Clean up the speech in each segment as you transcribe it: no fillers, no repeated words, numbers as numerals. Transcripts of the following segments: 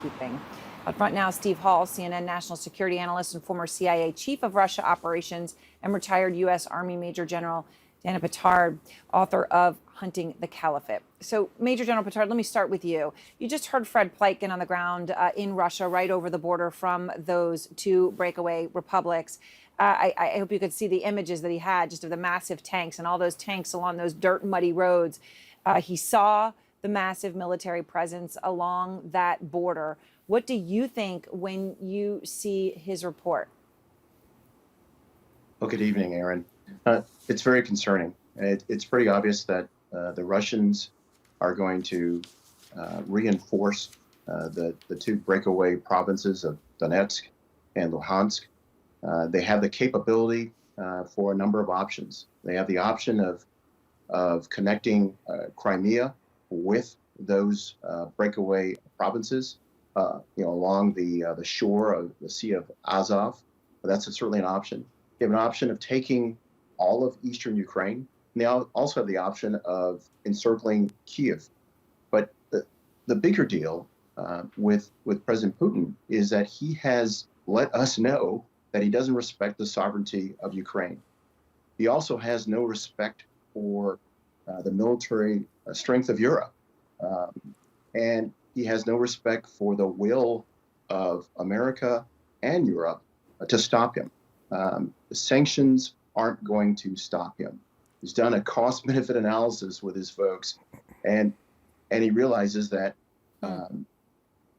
Keeping. Up front now, Steve Hall, CNN national security analyst and former CIA chief of Russia operations, and retired U.S. Army Major General Dana Pittard, author of Hunting the Caliphate. So, Major General Pittard, let me start with you. You just heard Fred Pleitgen on the ground in Russia, right over the border from those two breakaway republics. I hope you could see the images that he had just of the massive tanks and all those tanks along those dirt, muddy roads. He saw the massive military presence along that border. What do you think when you see his report? Well, good evening, Erin. It's very concerning. It's pretty obvious that the Russians are going to reinforce the two breakaway provinces of Donetsk and Luhansk. They have the capability for a number of options. They have the option of connecting Crimea with those breakaway provinces, along the shore of the Sea of Azov. That's certainly an option. They have an option of taking all of eastern Ukraine. And they also have the option of encircling Kiev. But the bigger deal with President Putin is that he has let us know that he doesn't respect the sovereignty of Ukraine. He also has no respect for the military strength of Europe. And he has no respect for the will of America and Europe to stop him. The sanctions aren't going to stop him. He's done a cost-benefit analysis with his folks, and he realizes that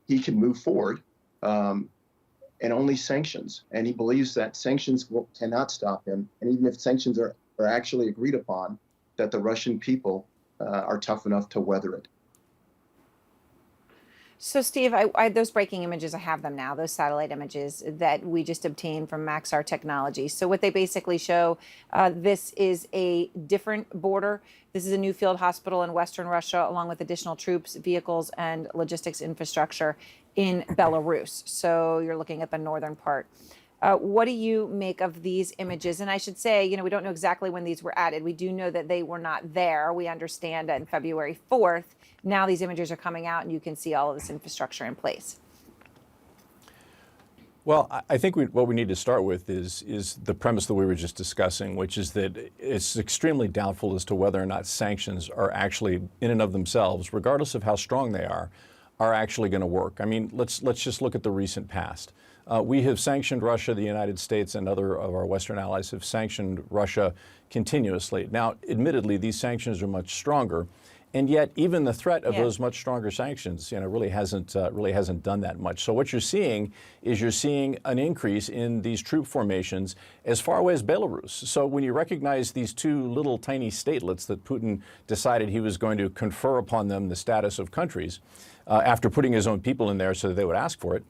he can move forward and only sanctions. And he believes that sanctions cannot stop him. And even if sanctions are actually agreed upon, that the Russian people are tough enough to weather it. So, Steve, those breaking images, I have them now, those satellite images that we just obtained from Maxar Technology. So what they basically show, this is a different border. This is a new field hospital in Western Russia, along with additional troops, vehicles, and logistics infrastructure in Belarus. So you're looking at the northern part. What do you make of these images? And I should say, we don't know exactly when these were added. We do know that they were not there. We understand on February 4th. Now these images are coming out and you can see all of this infrastructure in place. Well, I think what we need to start with is the premise that we were just discussing, which is that it's extremely doubtful as to whether or not sanctions are actually, in and of themselves, regardless of how strong they are actually going to work. I mean, let's just look at the recent past. We have sanctioned Russia, the United States, and other of our Western allies have sanctioned Russia continuously. Now, admittedly, these sanctions are much stronger, and yet even the threat of those much stronger sanctions, really hasn't done that much. So what you're seeing is an increase in these troop formations as far away as Belarus. So when you recognize these two little tiny statelets that Putin decided he was going to confer upon them the status of countries, after putting his own people in there so that they would ask for it,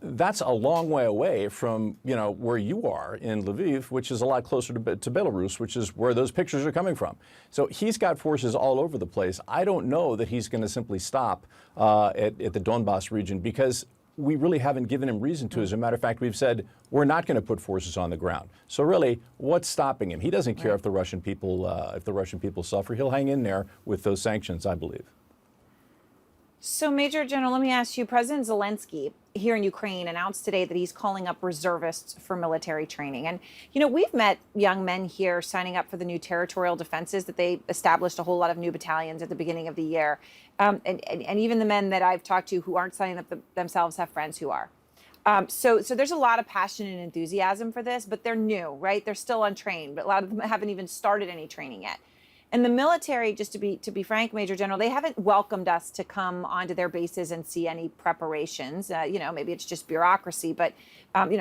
that's a long way away from, where you are in Lviv, which is a lot closer to Belarus, which is where those pictures are coming from. So he's got forces all over the place. I don't know that he's going to simply stop at the Donbass region, because we really haven't given him reason to. As a matter of fact, we've said we're not going to put forces on the ground. So really, what's stopping him? He doesn't care if the Russian people suffer. He'll hang in there with those sanctions, I believe. So, Major General, let me ask you, President Zelensky here in Ukraine announced today that he's calling up reservists for military training. And, we've met young men here signing up for the new territorial defenses that they established a whole lot of new battalions at the beginning of the year. And even the men that I've talked to who aren't signing up themselves have friends who are. So there's a lot of passion and enthusiasm for this, but they're new, right? They're still untrained, but a lot of them haven't even started any training yet. And the military, just to be frank, Major General, they haven't welcomed us to come onto their bases and see any preparations. Maybe it's just bureaucracy, but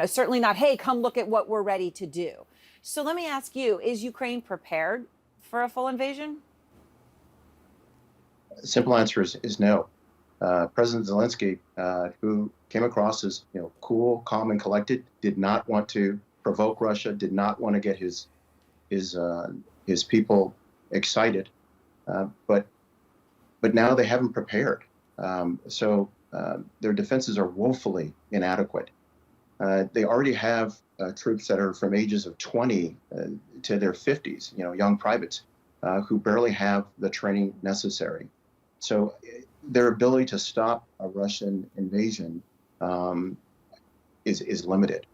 certainly not, hey, come look at what we're ready to do. So let me ask you, is Ukraine prepared for a full invasion? The simple answer is no. President Zelensky, who came across as cool, calm, and collected, did not want to provoke Russia, did not want to get his people excited, but now they haven't prepared. So their defenses are woefully inadequate. They already have troops that are from ages of 20 to their 50s, young privates who barely have the training necessary. So their ability to stop a Russian invasion is limited.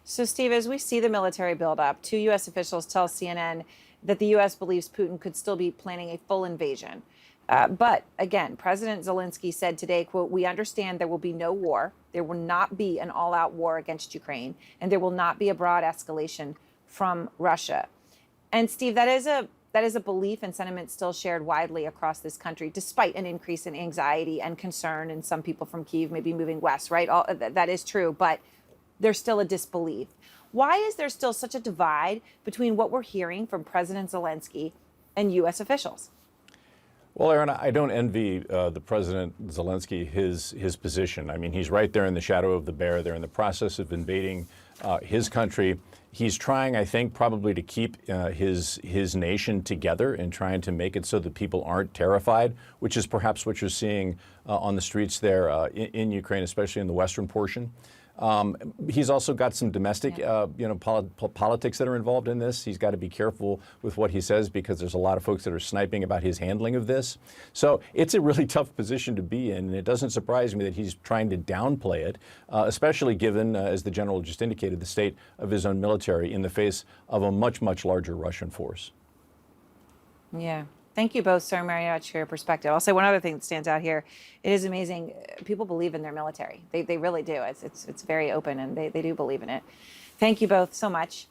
So, Steve, as we see the military buildup, two U.S. officials tell CNN that the U.S. believes Putin could still be planning a full invasion. But again, President Zelensky said today, quote, "We understand there will be no war. There will not be an all-out war against Ukraine, and there will not be a broad escalation from Russia." And Steve, that is a belief and sentiment still shared widely across this country, despite an increase in anxiety and concern in some people from Kyiv maybe moving west, right? That is true, but there's still a disbelief. Why is there still such a divide between what we're hearing from President Zelensky and U.S. officials? Well, Erin, I don't envy the President Zelensky his position. I mean, he's right there in the shadow of the bear. They're in the process of invading his country. He's trying, I think, probably to keep his nation together and trying to make it so that people aren't terrified, which is perhaps what you're seeing on the streets there in Ukraine, especially in the western portion. He's also got some domestic, politics that are involved in this. He's got to be careful with what he says because there's a lot of folks that are sniping about his handling of this. So it's a really tough position to be in, and it doesn't surprise me that he's trying to downplay it, especially given, as the general just indicated, the state of his own military in the face of a much, much larger Russian force. Yeah. Thank you both so very much for your perspective. I'll say one other thing that stands out here. It is amazing. People believe in their military. They really do. It's very open, and they do believe in it. Thank you both so much.